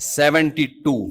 72।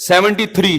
73।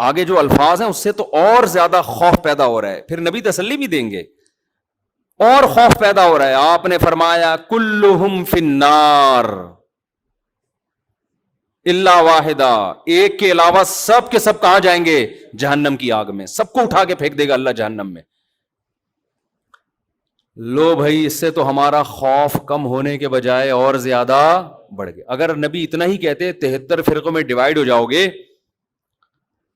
آگے جو الفاظ ہیں اس سے تو اور زیادہ خوف پیدا ہو رہا ہے. پھر نبی تسلی بھی دیں گے, اور خوف پیدا ہو رہا ہے. آپ نے فرمایا کلہم فی النار الا واحدہ, ایک کے علاوہ سب کے سب کہاں جائیں گے؟ جہنم کی آگ میں. سب کو اٹھا کے پھینک دے گا اللہ جہنم میں. لو بھائی, اس سے تو ہمارا خوف کم ہونے کے بجائے اور زیادہ بڑھ گیا. اگر نبی اتنا ہی کہتے 73 فرقوں میں ڈیوائیڈ ہو جاؤ گے,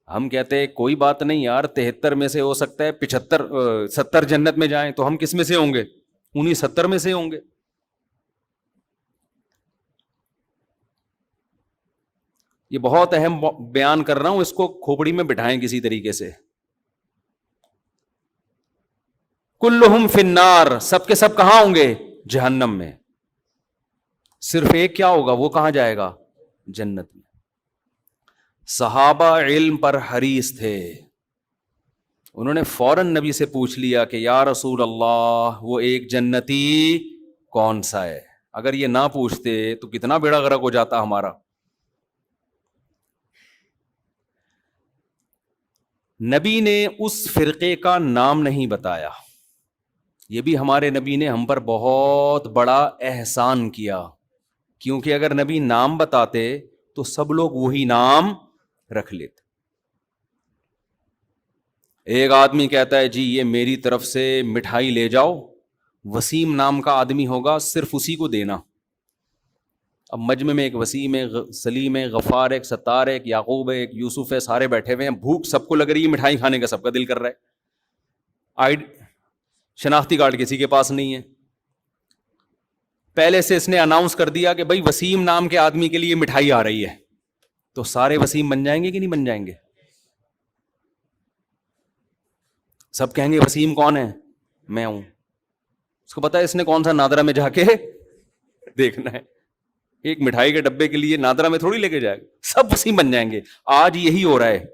ہم کہتے کوئی بات نہیں یار, 73 میں سے ہو سکتا ہے 70 جنت میں جائیں, تو ہم کس میں سے ہوں گے؟ انہی 70 میں سے ہوں گے. یہ بہت اہم بیان کر رہا ہوں, اس کو کھوپڑی میں بٹھائیں کسی طریقے سے. کلہم فی النار, سب کے سب کہاں ہوں گے؟ جہنم میں. صرف ایک کیا ہوگا, وہ کہاں جائے گا؟ جنت میں. صحابہ علم پر حریص تھے, انہوں نے فوراً نبی سے پوچھ لیا کہ یا رسول اللہ وہ ایک جنتی کون سا ہے؟ اگر یہ نہ پوچھتے تو کتنا بیڑا غرق ہو جاتا ہمارا. نبی نے اس فرقے کا نام نہیں بتایا. یہ بھی ہمارے نبی نے ہم پر بہت بڑا احسان کیا, کیونکہ اگر نبی نام بتاتے تو سب لوگ وہی نام رکھ لیتے. ایک آدمی کہتا ہے جی یہ میری طرف سے مٹھائی لے جاؤ, وسیم نام کا آدمی ہوگا, صرف اسی کو دینا. اب مجمع میں ایک وسیم ہے, سلیم ہے, غفار ہے, ستار ہے, یعقوب ہے, یوسف ہے, سارے بیٹھے ہوئے ہیں, بھوک سب کو لگ رہی ہے, مٹھائی کھانے کا سب کا دل کر رہا ہے. شناختی کارڈ کسی کے پاس نہیں ہے. پہلے سے اس نے اناؤنس کر دیا کہ بھائی وسیم نام کے آدمی کے لیے مٹھائی آ رہی ہے, تو سارے وسیم بن جائیں گے کہ نہیں بن جائیں گے؟ سب کہیں گے وسیم کون ہے؟ میں ہوں. اس کو پتا ہے اس نے کون سا نادرا میں جا کے دیکھنا ہے, ایک مٹھائی کے ڈبے کے لیے نادرا میں تھوڑی لے کے جائے گا, سب وسیم بن جائیں گے. آج یہی ہو رہا ہے.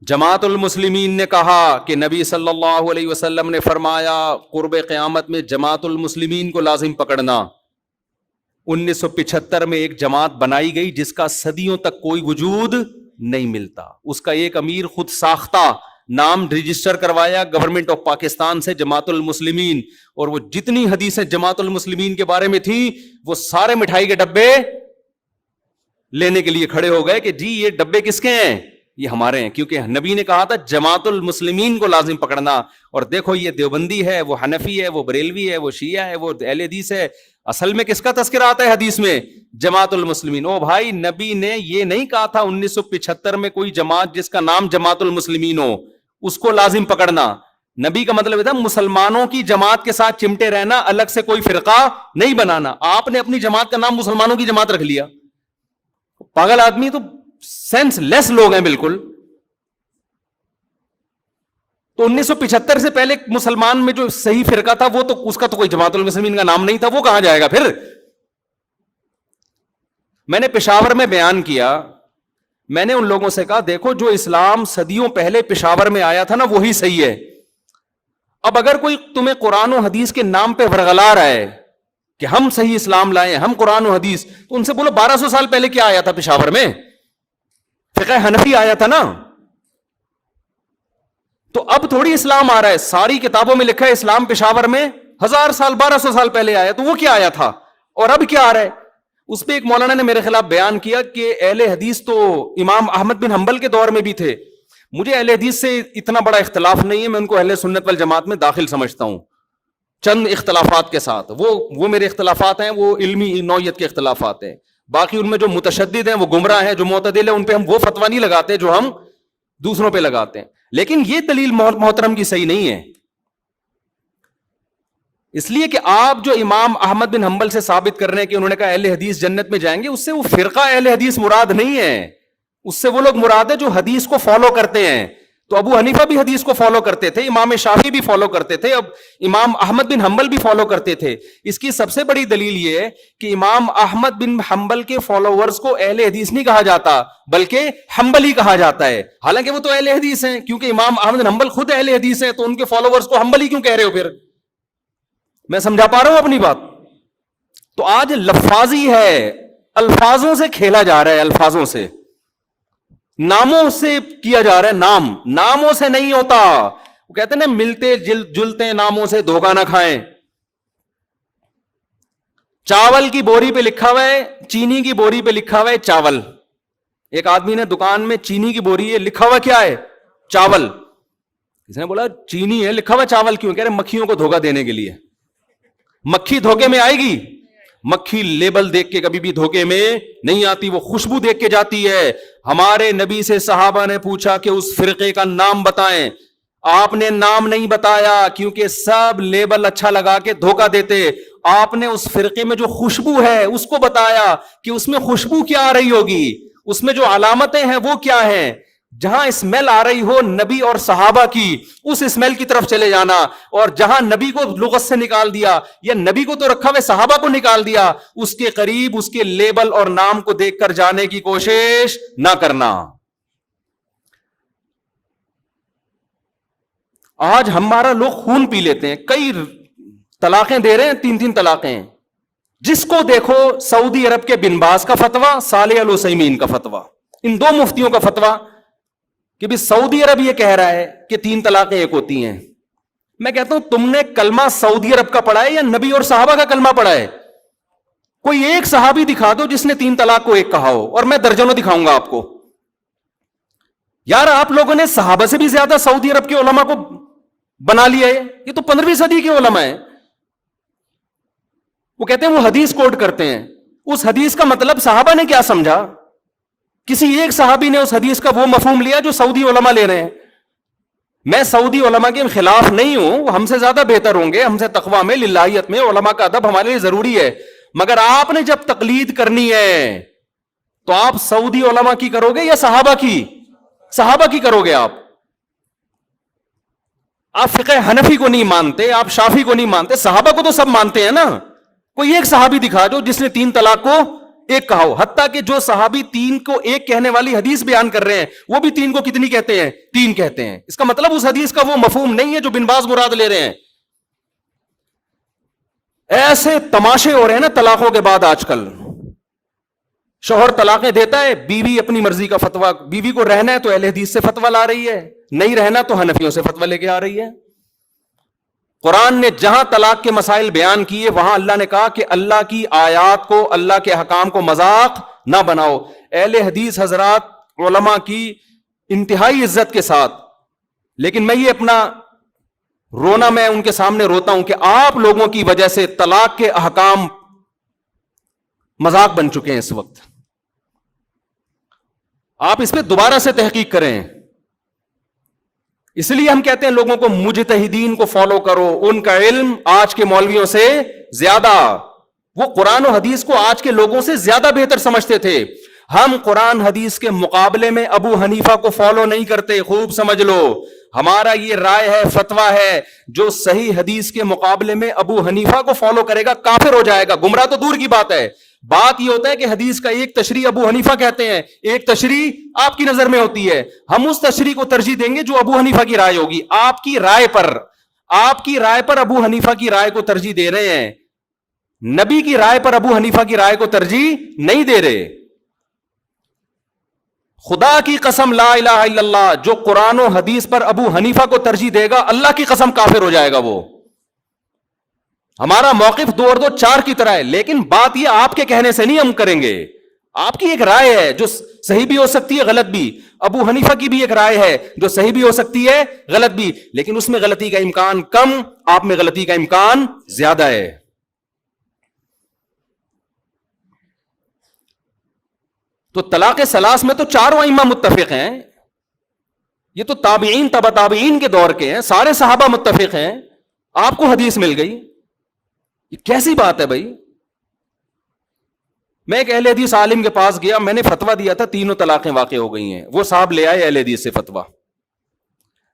جماعت المسلمین نے کہا کہ نبی صلی اللہ علیہ وسلم نے فرمایا قرب قیامت میں جماعت المسلمین کو لازم پکڑنا. 1975 میں ایک جماعت بنائی گئی جس کا صدیوں تک کوئی وجود نہیں ملتا. اس کا ایک امیر خود ساختہ نام رجسٹر کروایا گورنمنٹ آف پاکستان سے, جماعت المسلمین, اور وہ جتنی حدیثیں جماعت المسلمین کے بارے میں تھی وہ سارے مٹھائی کے ڈبے لینے کے لیے کھڑے ہو گئے کہ جی یہ ڈبے کس کے ہیں؟ یہ ہمارے ہیں, کیونکہ نبی نے کہا تھا جماعت المسلمین کو لازم پکڑنا. اور دیکھو یہ دیوبندی ہے, وہ حنفی ہے, وہ بریلوی ہے, وہ شیعہ ہے, وہ اہل حدیث ہے. اصل میں کس کا تذکرہ آتا ہے حدیث میں؟ جماعت المسلمین. او بھائی, نبی نے یہ نہیں کہا تھا 1975 میں کوئی جماعت جس کا نام جماعت المسلمین ہو اس کو لازم پکڑنا. نبی کا مطلب تھا مسلمانوں کی جماعت کے ساتھ چمٹے رہنا, الگ سے کوئی فرقہ نہیں بنانا. آپ نے اپنی جماعت کا نام مسلمانوں کی جماعت رکھ لیا. پاگل آدمی تو سینس لیس لوگ ہیں بالکل. تو 1975 سے پہلے مسلمان میں جو صحیح فرقہ تھا وہ تو اس کا تو کوئی جماعت المسلمین کا نام نہیں تھا, وہ کہاں جائے گا پھر؟ میں نے پشاور میں بیان کیا, میں نے ان لوگوں سے کہا دیکھو جو اسلام صدیوں پہلے پشاور میں آیا تھا نا وہی صحیح ہے. اب اگر کوئی تمہیں قرآن و حدیث کے نام پہ ورغلا رہا ہے کہ ہم صحیح اسلام لائے, ہم قرآن و حدیث, تو ان سے بولو 1200 سال پہلے کیا آیا تھا پشاور میں؟ فقہ حنفی آیا تھا نا. تو اب تھوڑی اسلام آ رہا ہے, ساری کتابوں میں لکھا ہے اسلام پشاور میں 1000 سال 1200 سال پہلے آیا. تو وہ کیا آیا تھا اور اب کیا آ رہا ہے؟ اس پہ ایک مولانا نے میرے خلاف بیان کیا کہ اہل حدیث تو امام احمد بن حنبل کے دور میں بھی تھے. مجھے اہل حدیث سے اتنا بڑا اختلاف نہیں ہے, میں ان کو اہل سنت والجماعت میں داخل سمجھتا ہوں چند اختلافات کے ساتھ. وہ میرے اختلافات ہیں, وہ علمی نوعیت کے اختلافات ہیں. باقی ان میں جو متشدد ہیں وہ گمراہ ہیں, جو معتدل ہیں ان پہ ہم وہ فتویٰ نہیں لگاتے جو ہم دوسروں پہ لگاتے ہیں. لیکن یہ دلیل محترم کی صحیح نہیں ہے, اس لیے کہ آپ جو امام احمد بن حنبل سے ثابت کر رہے ہیں کہ انہوں نے کہا اہل حدیث جنت میں جائیں گے, اس سے وہ فرقہ اہل حدیث مراد نہیں ہے, اس سے وہ لوگ مراد ہے جو حدیث کو فالو کرتے ہیں. تو ابو حنیفہ بھی حدیث کو فالو کرتے تھے, امام شافعی بھی فالو کرتے تھے, اب امام احمد بن حنبل بھی فالو کرتے تھے. اس کی سب سے بڑی دلیل یہ ہے کہ امام احمد بن حنبل کے فالوورز کو اہل حدیث نہیں کہا جاتا بلکہ حنبلی کہا جاتا ہے, حالانکہ وہ تو اہل حدیث ہیں, کیونکہ امام احمد بن حنبل خود اہل حدیث ہیں, تو ان کے فالوورز کو حنبلی کیوں کہہ رہے ہو پھر؟ میں سمجھا پا رہا ہوں اپنی بات؟ تو آج لفاظی ہے, الفاظوں سے کھیلا جا رہا ہے, الفاظوں سے. ناموں سے کیا جا رہا ہے، ناموں سے نہیں ہوتا. وہ کہتے ہیں نا ملتے جلتے ناموں سے دھوکہ نہ کھائیں. چاول کی بوری پہ لکھا ہوا ہے، چینی کی بوری پہ لکھا ہوا ہے چاول. ایک آدمی نے دکان میں چینی کی بوری ہے، لکھا ہوا کیا ہے؟ چاول. کسی نے بولا چینی ہے لکھا ہوا چاول کیوں؟ کہہ رہے مکھیوں کو دھوکہ دینے کے لیے. مکھی دھوکے میں آئے گی؟ مکھی لیبل دیکھ کے کبھی بھی دھوکے میں نہیں آتی، وہ خوشبو دیکھ کے جاتی ہے. ہمارے نبی سے صحابہ نے پوچھا کہ اس فرقے کا نام بتائیں، آپ نے نام نہیں بتایا کیونکہ سب لیبل اچھا لگا کے دھوکہ دیتے. آپ نے اس فرقے میں جو خوشبو ہے اس کو بتایا کہ اس میں خوشبو کیا آ رہی ہوگی، اس میں جو علامتیں ہیں وہ کیا ہیں. جہاں اسمیل آ رہی ہو نبی اور صحابہ کی، اس اسمیل کی طرف چلے جانا. اور جہاں نبی کو لغت سے نکال دیا یا نبی کو تو رکھا ہوئے صحابہ کو نکال دیا، اس کے قریب اس کے لیبل اور نام کو دیکھ کر جانے کی کوشش نہ کرنا. آج ہمارا لوگ خون پی لیتے ہیں، کئی طلاقیں دے رہے ہیں، 3 طلاقیں. جس کو دیکھو سعودی عرب کے بن باز کا فتویٰ، صالح العثیمین کا فتویٰ، ان 2 مفتیوں کا فتویٰ کہ بھی سعودی عرب یہ کہہ رہا ہے کہ 3 طلاقیں ایک ہوتی ہیں. میں کہتا ہوں تم نے کلمہ سعودی عرب کا پڑھا ہے یا نبی اور صحابہ کا کلمہ پڑھا ہے؟ کوئی ایک صحابی دکھا دو جس نے 3 طلاق کو ایک کہا ہو، اور میں درجنوں دکھاؤں گا آپ کو. یار آپ لوگوں نے صحابہ سے بھی زیادہ سعودی عرب کے علماء کو بنا لیا ہے. یہ تو 15ویں صدی کے علماء ہیں. وہ کہتے ہیں وہ حدیث کوٹ کرتے ہیں، اس حدیث کا مطلب صحابہ نے کیا سمجھا؟ کسی ایک صحابی نے اس حدیث کا وہ مفہوم لیا جو سعودی علماء لے رہے ہیں. میں سعودی علماء کے خلاف نہیں ہوں، وہ ہم سے زیادہ بہتر ہوں گے، ہم سے تقویٰ میں، للہیت میں، علماء کا ادب ہمارے لیے ضروری ہے. مگر آپ نے جب تقلید کرنی ہے تو آپ سعودی علماء کی کرو گے یا صحابہ کی؟ صحابہ کی کرو گے. آپ فقہ حنفی کو نہیں مانتے، آپ شافی کو نہیں مانتے، صحابہ کو تو سب مانتے ہیں نا. کوئی ایک صحابی دکھا دو جس نے 3 طلاق کو ایک کہا ہو. حتیٰ کہ جو صحابی 3 کو ایک کہنے والی حدیث بیان کر رہے ہیں وہ بھی 3 کو کتنی کہتے ہیں؟ 3 کہتے ہیں. اس کا مطلب اس حدیث کا وہ مفہوم نہیں ہے جو بن باز مراد لے رہے ہیں. ایسے تماشے ہو رہے ہیں نا طلاقوں کے بعد. آج کل شوہر طلاقیں دیتا ہے، بیوی اپنی مرضی کا فتویٰ، بیوی کو رہنا ہے تو اہل حدیث سے فتویٰ لا رہی ہے، نہیں رہنا تو حنفیوں سے فتویٰ لے کے آ رہی ہے. قرآن نے جہاں طلاق کے مسائل بیان کیے وہاں اللہ نے کہا کہ اللہ کی آیات کو، اللہ کے حکام کو مذاق نہ بناؤ. اہل حدیث حضرات علماء کی انتہائی عزت کے ساتھ، لیکن میں یہ اپنا رونا میں ان کے سامنے روتا ہوں کہ آپ لوگوں کی وجہ سے طلاق کے احکام مذاق بن چکے ہیں. اس وقت آپ اس پہ دوبارہ سے تحقیق کریں. اس لیے ہم کہتے ہیں لوگوں کو مجتہدین کو فالو کرو، ان کا علم آج کے مولویوں سے زیادہ، وہ قرآن و حدیث کو آج کے لوگوں سے زیادہ بہتر سمجھتے تھے. ہم قرآن حدیث کے مقابلے میں ابو حنیفہ کو فالو نہیں کرتے، خوب سمجھ لو. ہمارا یہ رائے ہے، فتویٰ ہے، جو صحیح حدیث کے مقابلے میں ابو حنیفہ کو فالو کرے گا کافر ہو جائے گا. گمراہ تو دور کی بات ہے. بات یہ ہوتا ہے کہ حدیث کا ایک تشریح ابو حنیفہ کہتے ہیں، ایک تشریح آپ کی نظر میں ہوتی ہے. ہم اس تشریح کو ترجیح دیں گے جو ابو حنیفہ کی رائے ہوگی. آپ کی رائے پر ابو حنیفہ کی رائے کو ترجیح دے رہے ہیں، نبی کی رائے پر ابو حنیفہ کی رائے کو ترجیح نہیں دے رہے. خدا کی قسم لا الہ الا اللہ، جو قرآن و حدیث پر ابو حنیفہ کو ترجیح دے گا اللہ کی قسم کافر ہو جائے گا. وہ ہمارا موقف 2 اور 2 4 کی طرح ہے، لیکن بات یہ آپ کے کہنے سے نہیں ہم کریں گے. آپ کی ایک رائے ہے جو صحیح بھی ہو سکتی ہے غلط بھی، ابو حنیفہ کی بھی ایک رائے ہے جو صحیح بھی ہو سکتی ہے غلط بھی، لیکن اس میں غلطی کا امکان کم، آپ میں غلطی کا امکان زیادہ ہے. تو طلاق ثلاث میں تو 4 ائمہ متفق ہیں. یہ تو تابعین تبع تابعین کے دور کے ہیں، سارے صحابہ متفق ہیں. آپ کو حدیث مل گئی، یہ کیسی بات ہے بھائی؟ میں ایک اہل حدیث عالم کے پاس گیا، میں نے فتویٰ دیا تھا 3 طلاقیں واقع ہو گئی ہیں. وہ صاحب لے آئے اہل حدیث سے فتویٰ.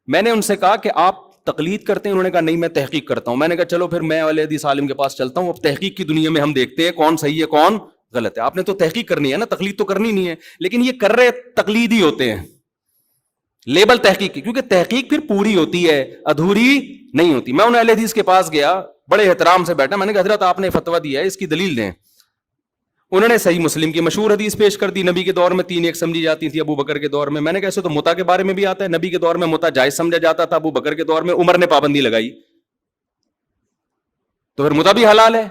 میں نے ان سے کہا کہ آپ تقلید کرتے ہیں؟ انہوں نے کہا نہیں میں تحقیق کرتا ہوں. میں نے کہا چلو پھر میں اہل حدیث عالم کے پاس چلتا ہوں، اب تحقیق کی دنیا میں ہم دیکھتے ہیں کون صحیح ہے کون غلط ہے. آپ نے تو تحقیق کرنی ہے نا، تقلید تو کرنی نہیں ہے. لیکن یہ کر رہے تقلید ہی ہوتے ہیں، لیبل تحقیق کی، کیونکہ تحقیق پھر پوری ہوتی ہے، ادھوری نہیں ہوتی. میں ان اہل حدیث کے پاس گیا، بڑے احترام سے بیٹھا، میں نے کہا حضرت آپ نے فتویٰ دیا ہے، اس کی دلیل دیں. انہوں نے صحیح مسلم کی مشہور حدیث پیش کر دی, نبی کے دور میں 3 ایک سمجھی جاتی تھی, ابو بکر کے دور میں. میں نے کیسے تو متا کے بارے میں بھی آتا ہے, نبی کے دور میں متا جائز سمجھا جاتا تھا, ابو بکر کے دور میں عمر نے پابندی لگائی, تو پھر متا بھی حلال ہے.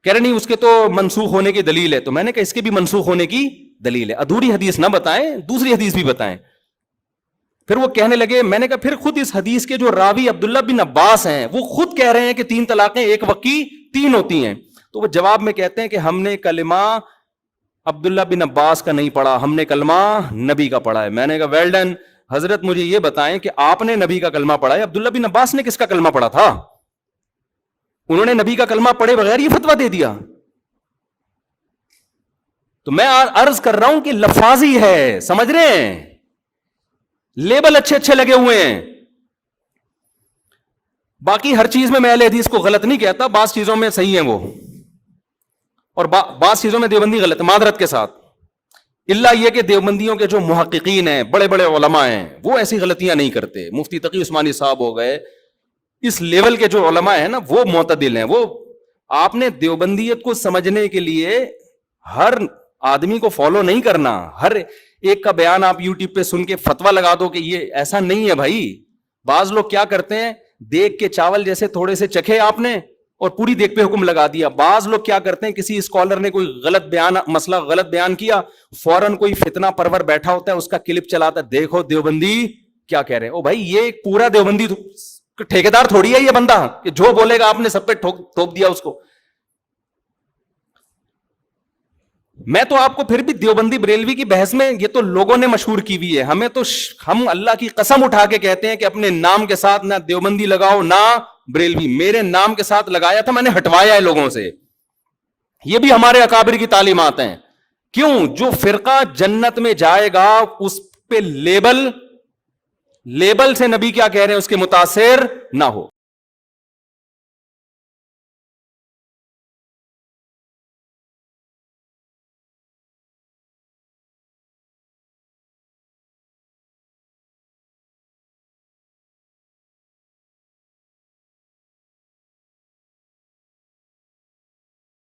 کہہ رہے نہیں اس کے تو منسوخ ہونے کی دلیل ہے, تو میں نے کہا اس کے بھی منسوخ ہونے کی دلیل ہے, ادھوری حدیث نہ بتائیں, دوسری حدیث بھی بتائیں. پھر وہ کہنے لگے, میں نے کہا پھر خود اس حدیث کے جو راوی عبداللہ بن عباس ہیں وہ خود کہہ رہے ہیں کہ 3 طلاقیں ایک وقت کی 3 ہوتی ہیں. تو وہ جواب میں کہتے ہیں کہ ہم نے کلمہ عبداللہ بن عباس کا نہیں پڑھا, ہم نے کلمہ نبی کا پڑھا ہے. میں نے کہا ویل ڈن حضرت, مجھے یہ بتائیں کہ آپ نے نبی کا کلمہ پڑھا ہے, عبداللہ بن عباس نے کس کا کلمہ پڑھا تھا؟ انہوں نے نبی کا کلمہ پڑھے بغیر یہ فتویٰ دے دیا. تو میں عرض کر رہا ہوں کہ لفاظی ہے, سمجھ رہے ہیں, لیبل اچھے اچھے لگے ہوئے ہیں. باقی ہر چیز میں اہل حدیث کو غلط نہیں کہتا, بعض چیزوں میں صحیح ہیں وہ, اور بعض چیزوں میں دیوبندی غلط, معذرت کے ساتھ. اللہ یہ کہ دیوبندیوں کے جو محققین ہیں, بڑے بڑے علماء ہیں, وہ ایسی غلطیاں نہیں کرتے. مفتی تقی عثمانی صاحب ہو گئے, اس لیول کے جو علماء ہیں نا وہ معتدل ہیں. وہ آپ نے دیوبندیت کو سمجھنے کے لیے ہر آدمی کو فالو نہیں کرنا, ہر ایک کا بیان آپ یوٹیوب پہ سن کے فتویٰ لگا دو کہ یہ ایسا نہیں ہے بھائی. بعض لوگ کیا کرتے ہیں, دیکھ کے چاول جیسے تھوڑے سے چکھے آپ نے اور پوری دیکھ پہ حکم لگا دیا. بعض لوگ کیا کرتے ہیں, کسی اسکالر نے کوئی غلط بیان, مسئلہ غلط بیان کیا, فوراً کوئی فتنہ پرور بیٹھا ہوتا ہے, اس کا کلپ چلاتا ہے, دیکھو دیوبندی کیا کہہ رہے ہیں. او بھائی یہ ایک پورا دیوبندی ٹھیکیدار تھوڑی ہے یہ بندہ کہ جو بولے گا آپ نے سب پہ ٹھوک دیا اس کو. میں تو آپ کو پھر بھی دیوبندی بریلوی کی بحث میں, یہ تو لوگوں نے مشہور کی ہوئی ہے, ہمیں تو ہم اللہ کی قسم اٹھا کے کہتے ہیں کہ اپنے نام کے ساتھ نہ دیوبندی لگاؤ نہ بریلوی. میرے نام کے ساتھ لگایا تھا, میں نے ہٹوایا ہے لوگوں سے. یہ بھی ہمارے اکابر کی تعلیمات ہیں. کیوں؟ جو فرقہ جنت میں جائے گا اس پہ لیبل سے نبی کیا کہہ رہے ہیں اس کے متاثر نہ ہو.